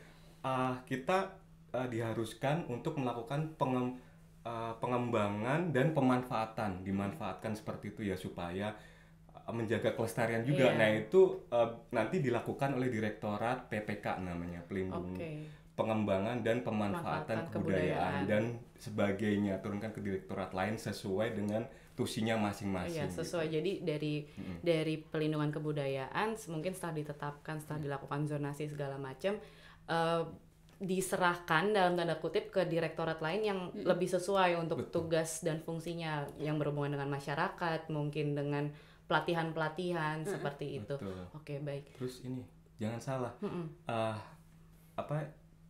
kita diharuskan untuk melakukan pengembangan dan pemanfaatan, dimanfaatkan seperti itu ya, supaya menjaga kelestarian juga. Nah itu nanti dilakukan oleh Direktorat PPK namanya, pelindung pengembangan dan pemanfaatan kebudayaan dan sebagainya, turunkan ke direktorat lain sesuai dengan tusinya masing-masing. Sesuai gitu. Jadi dari pelindungan kebudayaan mungkin setelah ditetapkan, setelah dilakukan zonasi segala macam, diserahkan dalam tanda kutip ke direktorat lain yang lebih sesuai untuk tugas dan fungsinya yang berhubungan dengan masyarakat, mungkin dengan pelatihan-pelatihan seperti itu. Oke, baik. Terus ini jangan salah,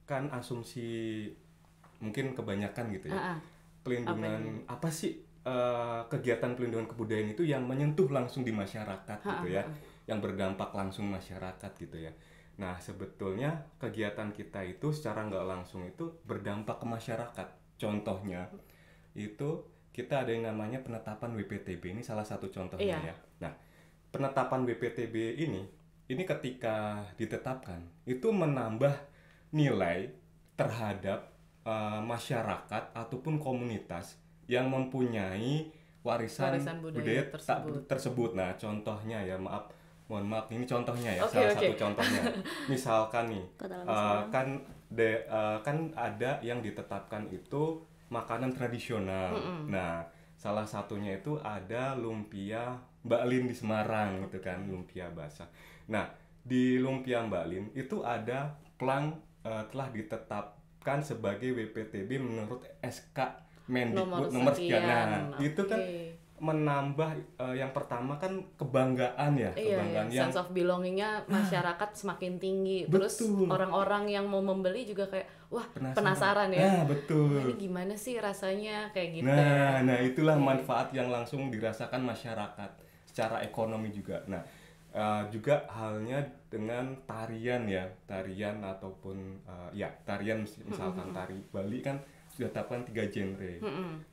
kan asumsi mungkin kebanyakan gitu ya. Pelindungan apa sih kegiatan pelindungan kebudayaan itu yang menyentuh langsung di masyarakat gitu ya, yang berdampak langsung masyarakat gitu ya. Nah, sebetulnya kegiatan kita itu secara nggak langsung itu berdampak ke masyarakat. Contohnya itu kita ada yang namanya penetapan WPTB, ini salah satu contohnya ya. Nah, penetapan WPTB ini ketika ditetapkan itu menambah nilai terhadap masyarakat ataupun komunitas yang mempunyai warisan budaya tersebut. Nah, contohnya ya, mohon maaf, ini contohnya ya, satu contohnya. Misalkan nih, kan ada yang ditetapkan itu makanan tradisional. Nah, salah satunya itu ada lumpia Mbak Lin di Semarang gitu kan, lumpia basah. Nah, di lumpia Mbak Lin itu ada plang telah ditetapkan sebagai WPTB menurut SK Mendikbud nomor sekian. Nah, itu kan menambah yang pertama kan kebanggaan ya, kebanggaan yang sense of belongingnya masyarakat semakin tinggi. Terus orang-orang yang mau membeli juga kayak wah penasaran ya. Nah, betul. Ini gimana sih rasanya kayak gitu. Nah itulah manfaat yang langsung dirasakan masyarakat secara ekonomi juga. Nah, juga halnya dengan tarian ya, tarian ataupun tarian misalkan tari Bali kan sudah tetapkan 3 genre.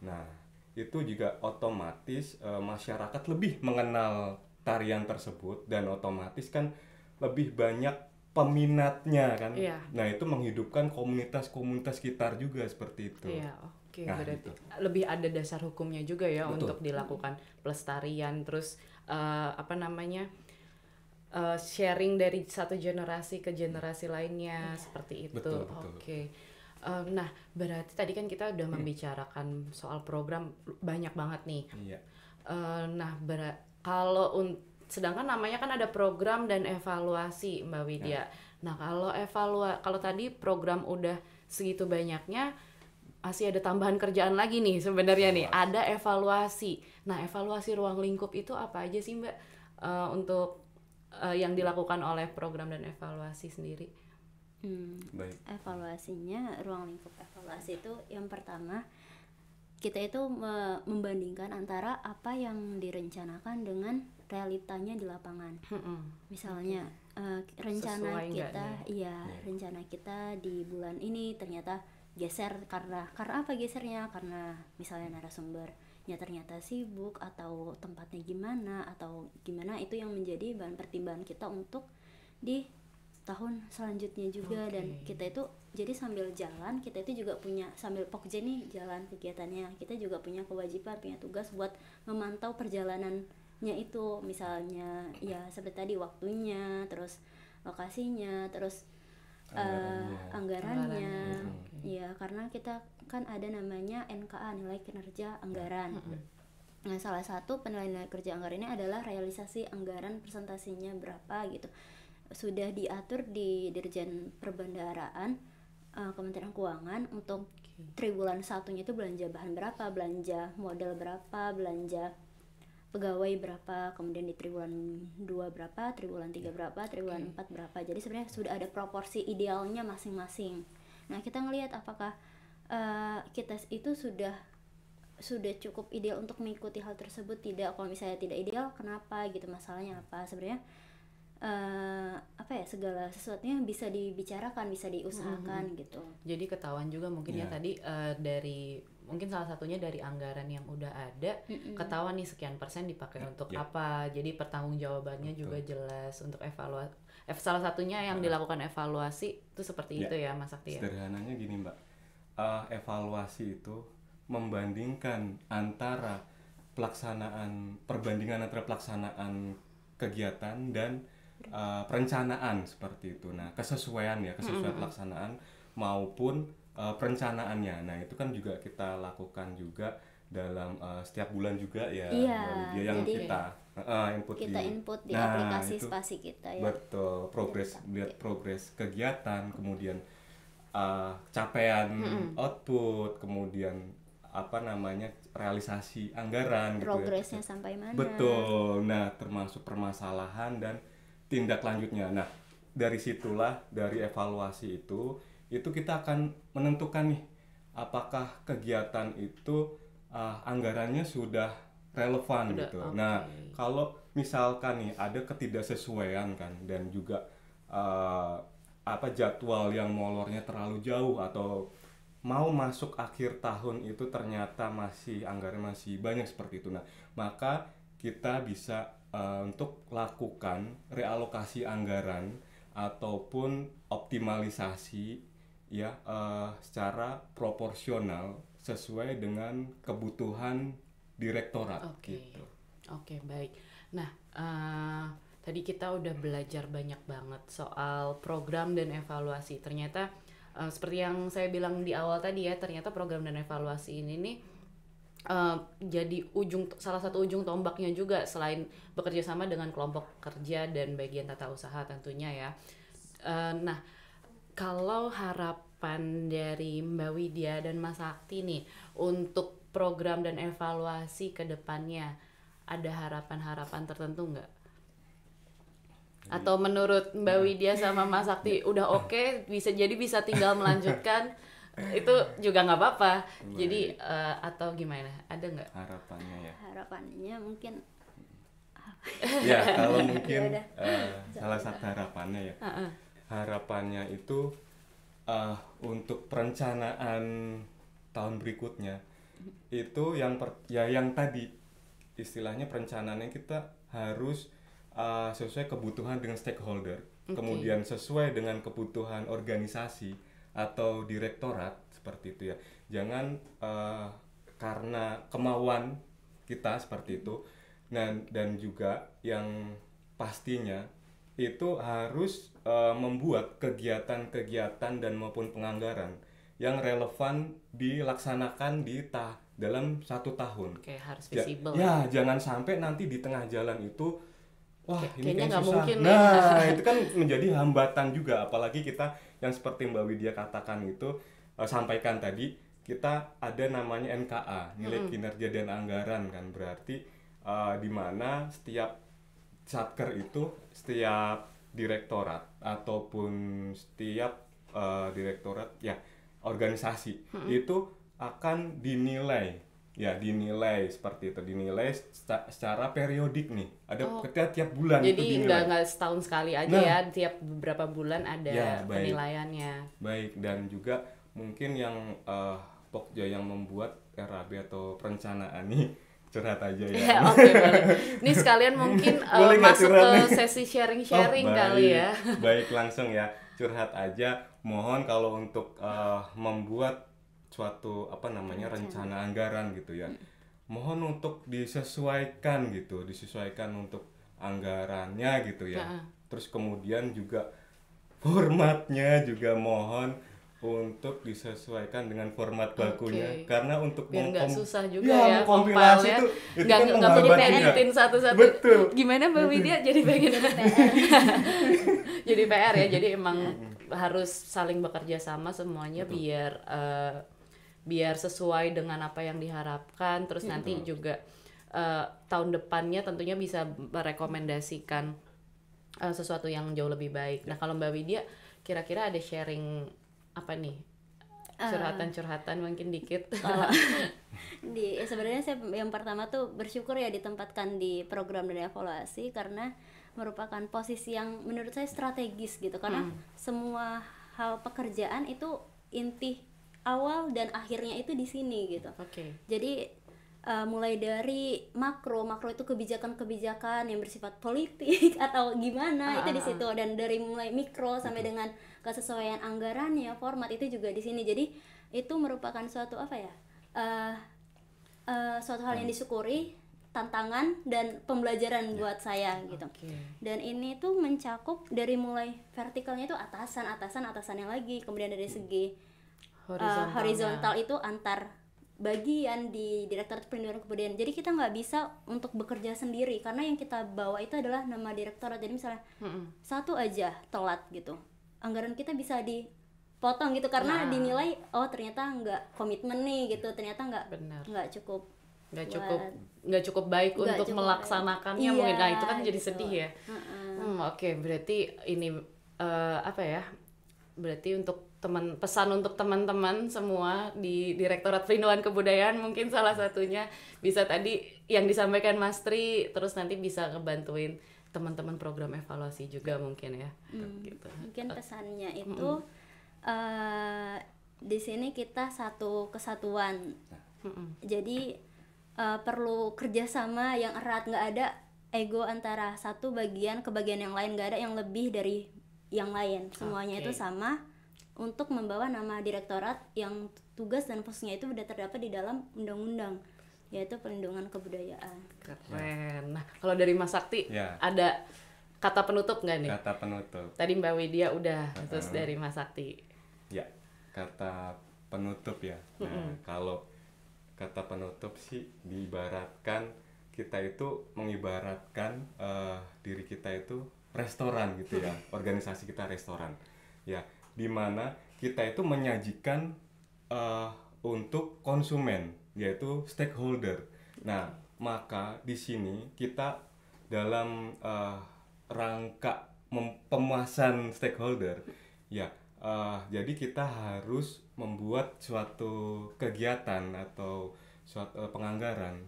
Nah, itu juga otomatis masyarakat lebih mengenal tarian tersebut dan otomatis kan lebih banyak peminatnya kan. Nah, itu menghidupkan komunitas-komunitas sekitar juga seperti itu. Oke, berarti lebih ada dasar hukumnya juga ya untuk dilakukan pelestarian, terus sharing dari satu generasi ke generasi lainnya seperti itu. Oke. Nah, berarti tadi kan kita udah membicarakan soal program banyak banget nih. Nah, sedangkan namanya kan ada program dan evaluasi, Mbak Widya. Nah, kalau tadi program udah segitu banyaknya, masih ada tambahan kerjaan lagi nih sebenarnya nih. Ada evaluasi. Nah, evaluasi ruang lingkup itu apa aja sih, Mbak? Untuk yang dilakukan oleh program dan evaluasi sendiri? Evaluasinya, ruang lingkup evaluasi itu yang pertama kita itu membandingkan antara apa yang direncanakan dengan realitanya di lapangan. Misalnya rencana kita di bulan ini ternyata geser karena apa gesernya? Karena misalnya narasumbernya ternyata sibuk atau tempatnya gimana atau gimana, itu yang menjadi bahan pertimbangan kita untuk di tahun selanjutnya juga. Dan kita itu jadi sambil jalan kita itu juga punya, sambil pokja nih jalan kegiatannya, kita juga punya kewajiban, punya tugas buat memantau perjalanannya itu, misalnya ya seperti tadi waktunya, terus lokasinya, terus anggarannya. Ya karena kita kan ada namanya NKA, nilai kinerja anggaran. Nah, salah satu penilaian nilai kerja anggaran ini adalah realisasi anggaran presentasinya berapa gitu. Sudah diatur di Dirjen Perbendaharaan Kementerian Keuangan untuk triwulan 1-nya itu belanja bahan berapa, belanja modal berapa, belanja pegawai berapa, kemudian di triwulan 2 berapa, triwulan 3 berapa, triwulan 4 berapa. Jadi sebenarnya sudah ada proporsi idealnya masing-masing. Nah, kita ngelihat apakah kita itu sudah cukup ideal untuk mengikuti hal tersebut, tidak. Kalau misalnya tidak ideal, kenapa gitu, masalahnya apa. Sebenarnya segala sesuatunya bisa dibicarakan, bisa diusahakan gitu. Jadi ketahuan juga mungkin ya tadi dari mungkin salah satunya dari anggaran yang udah ada, ketahuan nih sekian persen dipakai untuk apa. Jadi pertanggungjawabannya juga jelas untuk evaluasi. Salah satunya yang dilakukan evaluasi itu seperti itu ya, Mas Sakti ya. Sederhananya gini, Mbak. Evaluasi itu membandingkan antara perbandingan antara pelaksanaan kegiatan dan perencanaan seperti itu. Nah, kesesuaian pelaksanaan maupun perencanaannya. Nah, itu kan juga kita lakukan juga dalam setiap bulan juga ya. Yang kita input di aplikasi Spasi kita ya. Betul, lihat progres kegiatan, kemudian capaian output, kemudian realisasi anggaran progresnya gitu ya. Sampai mana. Betul. Nah, termasuk permasalahan dan tindak lanjutnya. Nah, dari situlah, dari evaluasi itu kita akan menentukan nih apakah kegiatan itu anggarannya sudah relevan gitu. Okay. Nah, kalau misalkan nih ada ketidaksesuaian kan, dan juga jadwal yang molornya terlalu jauh, atau mau masuk akhir tahun itu ternyata anggaran masih banyak seperti itu. Nah, maka kita bisa untuk lakukan realokasi anggaran ataupun optimalisasi ya secara proporsional sesuai dengan kebutuhan direktorat. Gitu. Oke, baik. Nah, tadi kita udah belajar banyak banget soal program dan evaluasi. Ternyata seperti yang saya bilang di awal tadi ya, ternyata program dan evaluasi ini nih jadi salah satu ujung tombaknya juga, selain bekerja sama dengan kelompok kerja dan bagian tata usaha tentunya ya. Nah, kalau harapan dari Mbak Widya dan Mas Sakti nih untuk program dan evaluasi ke depannya, ada harapan-harapan tertentu nggak? Atau menurut Mbak Widya sama Mas Sakti udah oke, bisa tinggal melanjutkan, itu juga nggak apa-apa. Jadi atau gimana? Ada nggak harapannya ya? Harapannya mungkin ya, kalau mungkin salah satu harapannya ya. Harapannya itu untuk perencanaan tahun berikutnya itu yang tadi istilahnya perencanaannya kita harus sesuai kebutuhan dengan stakeholder, kemudian sesuai dengan kebutuhan organisasi atau direktorat seperti itu ya. Jangan karena kemauan kita seperti itu. Dan juga yang pastinya itu harus membuat kegiatan-kegiatan dan maupun penganggaran yang relevan dilaksanakan dalam 1 tahun. Oke, harus visible. Ya, jangan sampai nanti di tengah jalan itu ini kayaknya nggak susah. Mungkin. Nah, itu kan menjadi hambatan juga, apalagi kita yang seperti Mbak Widya katakan itu sampaikan tadi, kita ada namanya NKA, nilai kinerja dan anggaran kan, berarti di mana setiap satker itu, setiap direktorat ataupun setiap direktorat ya organisasi itu akan dinilai seperti itu, dinilai secara periodik nih, ada tiap bulan. Jadi itu dinilai. nggak setahun sekali aja ya, tiap beberapa bulan ada penilaiannya. Baik, dan juga mungkin yang Pokja yang membuat RAB atau perencanaan nih, curhat aja ya. Oke, boleh. Ini sekalian mungkin masuk ke sesi sharing-sharing kali ya. Baik, langsung ya, curhat aja. Mohon kalau untuk membuat suatu rencana anggaran gitu ya, mohon untuk disesuaikan untuk anggarannya gitu ya. Terus kemudian juga formatnya juga mohon untuk disesuaikan dengan format bakunya, karena untuk biar nggak susah juga ya kompilasi ya. itu nggak perlu editin satu-satu. Betul. Gimana Mbak Widya jadi pengen jadi PR ya, jadi emang harus saling bekerja sama semuanya. Betul. biar sesuai dengan apa yang diharapkan, terus nanti juga tahun depannya tentunya bisa merekomendasikan sesuatu yang jauh lebih baik. Nah, kalau Mbak Widya kira-kira ada sharing apa nih, curhatan mungkin dikit? Sebenarnya saya yang pertama tuh bersyukur ya ditempatkan di program dan evaluasi, karena merupakan posisi yang menurut saya strategis gitu, karena semua hal pekerjaan itu inti awal dan akhirnya itu di sini gitu. Jadi mulai dari makro itu kebijakan yang bersifat politik atau gimana itu di situ, dan dari mulai mikro sampai dengan kesesuaian anggarannya, format itu juga di sini. Jadi itu merupakan suatu suatu hal yang disyukuri, tantangan dan pembelajaran buat saya gitu. Dan ini tuh mencakup dari mulai vertikalnya itu atasannya lagi, kemudian dari segi horizontal itu antar bagian di Direktorat Pelindungan Kebudayaan. Jadi kita nggak bisa untuk bekerja sendiri, karena yang kita bawa itu adalah nama direktorat. Jadi misalnya satu aja telat gitu, anggaran kita bisa potong gitu karena dinilai oh ternyata nggak komitmen nih gitu, ternyata nggak cukup baik untuk melaksanakannya baik. Mungkin Iya, itu kan jadi gitu. sedih ya. Oke, berarti ini berarti untuk pesan untuk teman-teman semua di Direktorat Pelindungan Kebudayaan, mungkin salah satunya bisa tadi yang disampaikan Mas Tri, terus nanti bisa ngebantuin teman-teman program evaluasi juga mungkin ya. Gitu. Mungkin pesannya itu di sini kita satu kesatuan. Jadi perlu kerjasama yang erat, nggak ada ego antara satu bagian ke bagian yang lain, nggak ada yang lebih dari yang lain. Semuanya itu sama untuk membawa nama direktorat yang tugas dan fungsinya itu sudah terdapat di dalam undang-undang, yaitu pelindungan kebudayaan. Keren. Nah, kalau dari Mas Sakti ada kata penutup nggak nih? Kata penutup. Tadi Mbak Widya udah, terus dari Mas Sakti. Ya, kata penutup ya. Nah, kalau kata penutup sih diibaratkan kita itu mengibaratkan diri kita itu restoran gitu ya. Organisasi kita restoran. Ya, di mana kita itu menyajikan untuk konsumen, yaitu stakeholder. Nah, maka di sini kita dalam rangka pemuasan stakeholder, ya, jadi kita harus membuat suatu kegiatan atau suatu penganggaran.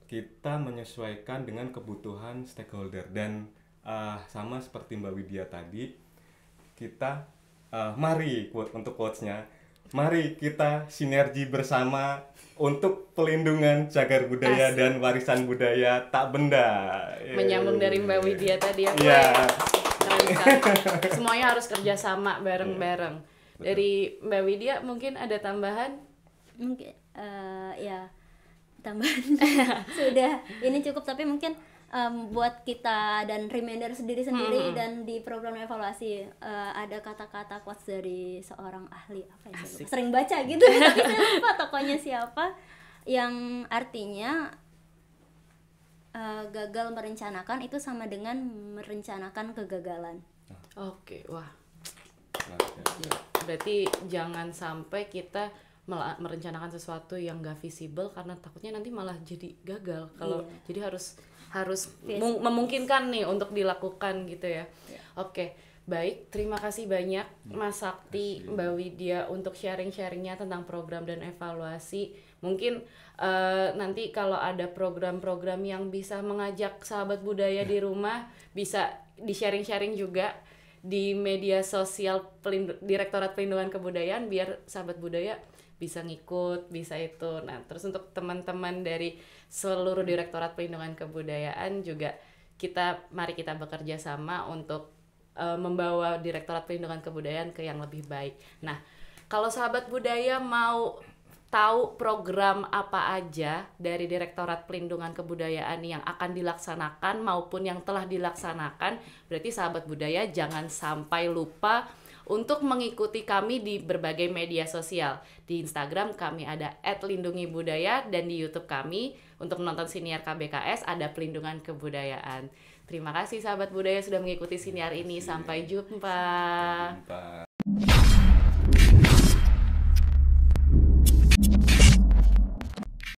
Kita menyesuaikan dengan kebutuhan stakeholder dan sama seperti Mbak Widya tadi, kita mari untuk quotes-nya, mari kita sinergi bersama untuk pelindungan cagar budaya dan warisan budaya tak benda. Menyambung dari Mbak Widya tadi ya. Keren sekali. Semuanya harus kerjasama bareng-bareng. Dari Mbak Widya mungkin ada tambahan? Mungkin ya tambahan sudah ini cukup, tapi mungkin buat kita dan reminder sendiri-sendiri dan di program evaluasi ada kata-kata quotes dari seorang ahli apa ya, sering baca gitu tapi saya lupa tokonya siapa, yang artinya gagal merencanakan itu sama dengan merencanakan kegagalan. Oke, wah. Berarti jangan sampai kita merencanakan sesuatu yang gak visible karena takutnya nanti malah jadi gagal. Kalau jadi harus memungkinkan nih untuk dilakukan gitu ya. Oke, baik, terima kasih banyak Mas Sakti, Mbak Widya untuk sharing-sharingnya tentang program dan evaluasi. Mungkin nanti kalau ada program-program yang bisa mengajak sahabat budaya di rumah bisa di sharing-sharing juga di media sosial Direktorat Pelindungan Kebudayaan biar sahabat budaya bisa ngikut, bisa itu. Nah, terus untuk teman-teman dari seluruh Direktorat Pelindungan Kebudayaan juga mari kita bekerja sama untuk membawa Direktorat Pelindungan Kebudayaan ke yang lebih baik. Nah, kalau sahabat budaya mau tahu program apa aja dari Direktorat Pelindungan Kebudayaan yang akan dilaksanakan maupun yang telah dilaksanakan, berarti sahabat budaya jangan sampai lupa untuk mengikuti kami di berbagai media sosial. Di Instagram kami ada @lindungibudaya dan di YouTube kami untuk menonton siniar KBKS ada Pelindungan Kebudayaan. Terima kasih sahabat budaya sudah mengikuti siniar ini. Sampai jumpa.